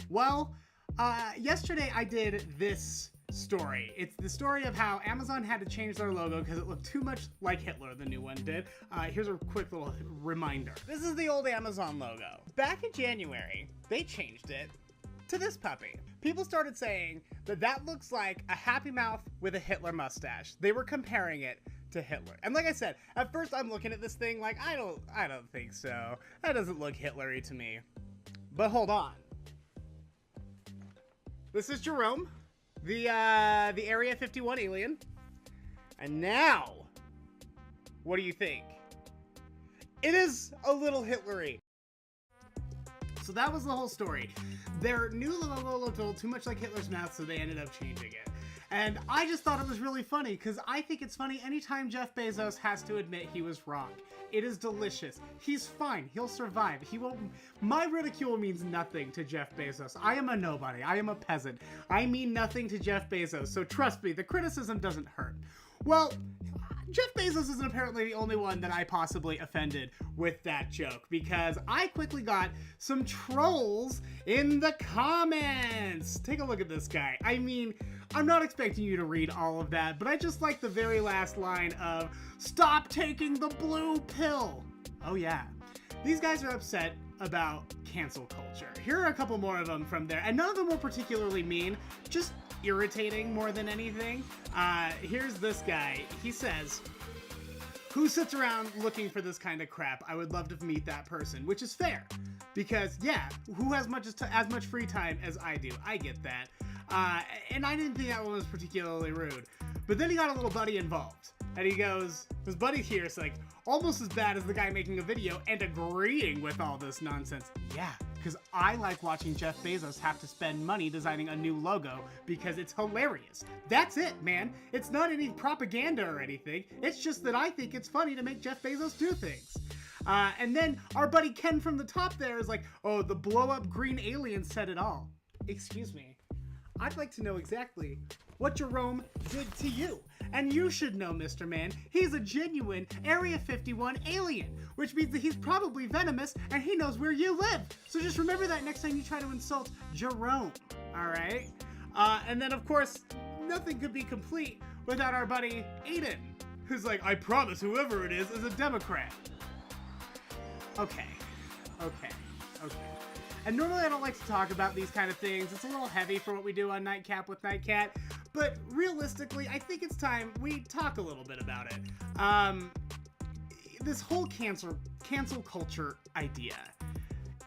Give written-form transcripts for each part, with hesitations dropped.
Well, yesterday I did this story. It's the story of how Amazon had to change their logo because it looked too much like Hitler, the new one did. Here's a quick little reminder. This is the old Amazon logo. Back in January, they changed it to this puppy. People started saying that that looks like a Happy Mouth with a Hitler mustache. They were comparing it to Hitler. And like I said, at first I'm looking at this thing like, I don't think so. That doesn't look Hitler-y to me. But hold on. This is Jerome, the Area 51 alien. And now, what do you think? It is a little Hitler-y. So that was the whole story. Their new logo looked a little too much like Hitler's mouth, so they ended up changing it. And I just thought it was really funny, because I think it's funny anytime Jeff Bezos has to admit he was wrong. It is delicious. He's fine. He'll survive. He won't. My ridicule means nothing to Jeff Bezos. I am a nobody. I am a peasant. I mean nothing to Jeff Bezos, so trust me, the criticism doesn't hurt. Well, Jeff Bezos isn't apparently the only one that I possibly offended with that joke, because I quickly got some trolls in the comments. Take a look at this guy. I mean, I'm not expecting you to read all of that, but I just like the very last line of, "Stop taking the blue pill." Oh yeah. These guys are upset about cancel culture. Here are a couple more of them from there, and none of them were particularly mean, just irritating more than anything. Here's this guy. He says, "Who sits around looking for this kind of crap? I would love to meet that person," which is fair, because yeah, who has as much free time as I do? I get that. And I didn't think that one was particularly rude. But then he got a little buddy involved, and he goes, his buddy here is like, almost as bad as the guy making a video and agreeing with all this nonsense. Yeah, because I like watching Jeff Bezos have to spend money designing a new logo because it's hilarious. That's it, man. It's not any propaganda or anything. It's just that I think it's funny to make Jeff Bezos do things. And then our buddy Ken from the top there is like, "Oh, the blow-up green alien said it all." Excuse me. I'd like to know exactly what Jerome did to you. And you should know, Mr. Man, he's a genuine Area 51 alien, which means that he's probably venomous and he knows where you live. So just remember that next time you try to insult Jerome, all right? And then, of course, nothing could be complete without our buddy Aiden, who's like, "I promise whoever it is a Democrat." Okay. And normally I don't like to talk about these kind of things. It's a little heavy for what we do on Nightcap with Nightcat. But realistically, I think it's time we talk a little bit about it. This whole cancel culture idea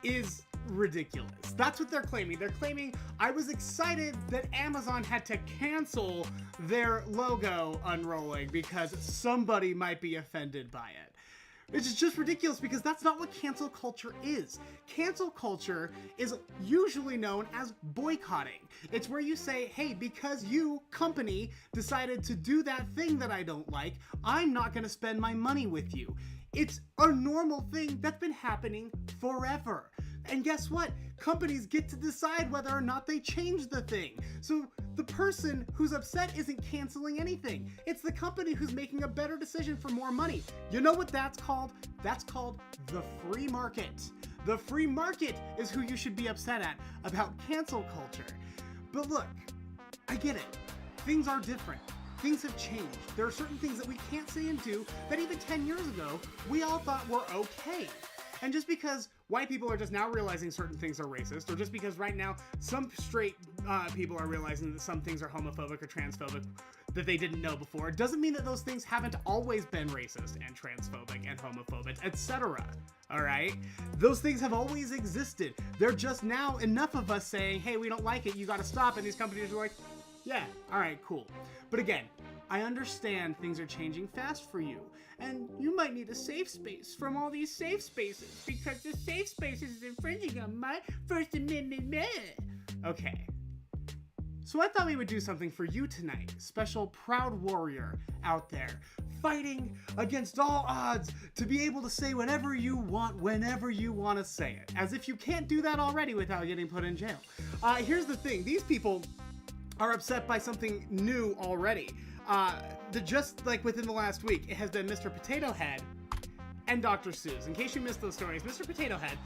is ridiculous. That's what they're claiming. They're claiming I was excited that Amazon had to cancel their logo unrolling because somebody might be offended by it. It's just ridiculous, because that's not what cancel culture is. Cancel culture is usually known as boycotting. It's where you say, hey, because you, company, decided to do that thing that I don't like, I'm not going to spend my money with you. It's a normal thing that's been happening forever. And guess what? Companies get to decide whether or not they change the thing. So the person who's upset isn't canceling anything. It's the company who's making a better decision for more money. You know what that's called? That's called the free market. The free market is who you should be upset at about cancel culture. But look, I get it. Things are different. Things have changed. There are certain things that we can't say and do that even 10 years ago, we all thought were okay. And just because white people are just now realizing certain things are racist, or just because right now some straight people are realizing that some things are homophobic or transphobic that they didn't know before, doesn't mean that those things haven't always been racist and transphobic and homophobic, etc. All right? Those things have always existed. They're just now enough of us saying, hey, we don't like it, you gotta stop, and these companies are like, yeah, all right, cool. But again, I understand things are changing fast for you, and you might need a safe space from all these safe spaces, because the safe space is infringing on my First Amendment. Okay. So I thought we would do something for you tonight, special proud warrior out there, fighting against all odds to be able to say whatever you want, whenever you want to say it, as if you can't do that already without getting put in jail. Here's the thing, these people are upset by something new already. Just like within the last week, it has been Mr. Potato Head and Dr. Seuss. In case you missed those stories, Mr. Potato Head,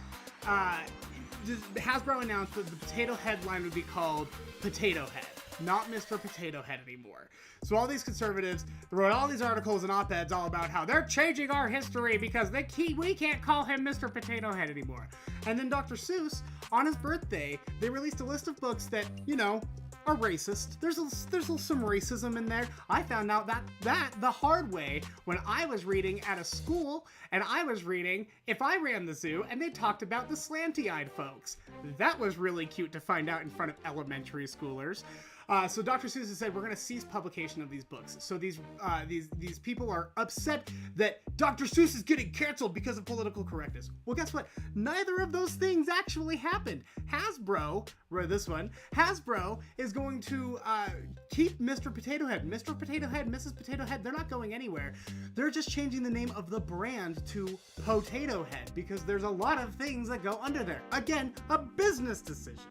Hasbro announced that the Potato Head line would be called Potato Head, not Mr. Potato Head anymore. So all these conservatives wrote all these articles and op-eds all about how they're changing our history because we can't call him Mr. Potato Head anymore. And then Dr. Seuss, on his birthday, they released a list of books that, you know, are racist. There's some racism in there. I found out that the hard way when I was reading at a school, and I was reading If I Ran the Zoo, and they talked about the slanty-eyed folks. That was really cute to find out in front of elementary schoolers. So Dr. Seuss has said we're going to cease publication of these books. So these people are upset that Dr. Seuss is getting canceled because of political correctness. Well, guess what? Neither of those things actually happened. Hasbro is going to keep Mr. Potato Head. Mr. Potato Head, Mrs. Potato Head, they're not going anywhere. They're just changing the name of the brand to Potato Head because there's a lot of things that go under there. Again, a business decision.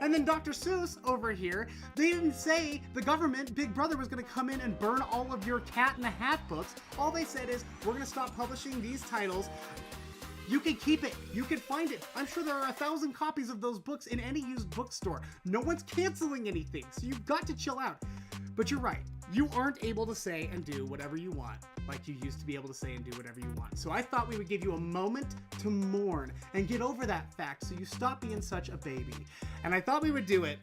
And then Dr. Seuss over here, they didn't say the government, Big Brother, was going to come in and burn all of your Cat in the Hat books. All they said is, we're going to stop publishing these titles. You can keep it. You can find it. I'm sure there are 1,000 copies of those books in any used bookstore. No one's canceling anything, so you've got to chill out. But you're right. You aren't able to say and do whatever you want like you used to be able to say and do whatever you want. So I thought we would give you a moment to mourn and get over that fact so you stop being such a baby. And I thought we would do it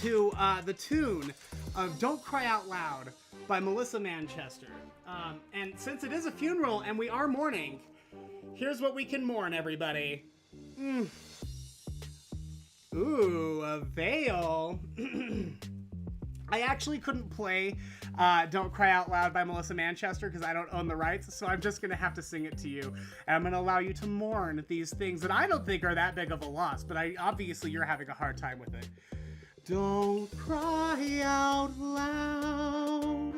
to the tune of Don't Cry Out Loud by Melissa Manchester. And since it is a funeral and we are mourning, here's what we can mourn, everybody. Ooh, a veil. I actually couldn't play Don't Cry Out Loud by Melissa Manchester because I don't own the rights, so I'm just going to have to sing it to you. And I'm going to allow you to mourn these things that I don't think are that big of a loss, but obviously you're having a hard time with it. Don't cry out loud,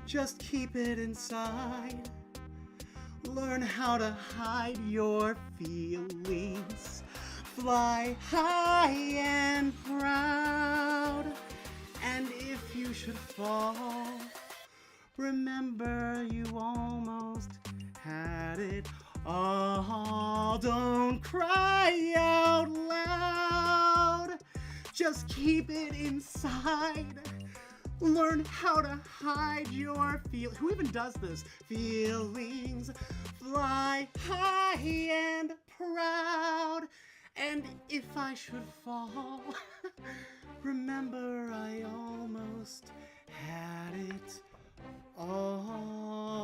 just keep it inside. Learn how to hide your feelings. Fly high and proud. And if you should fall, remember you almost had it all. Don't cry out loud, just keep it inside. Learn how to hide your feelings. Who even does this? Feelings. Fly high and proud. And if I should fall, remember I almost had it all.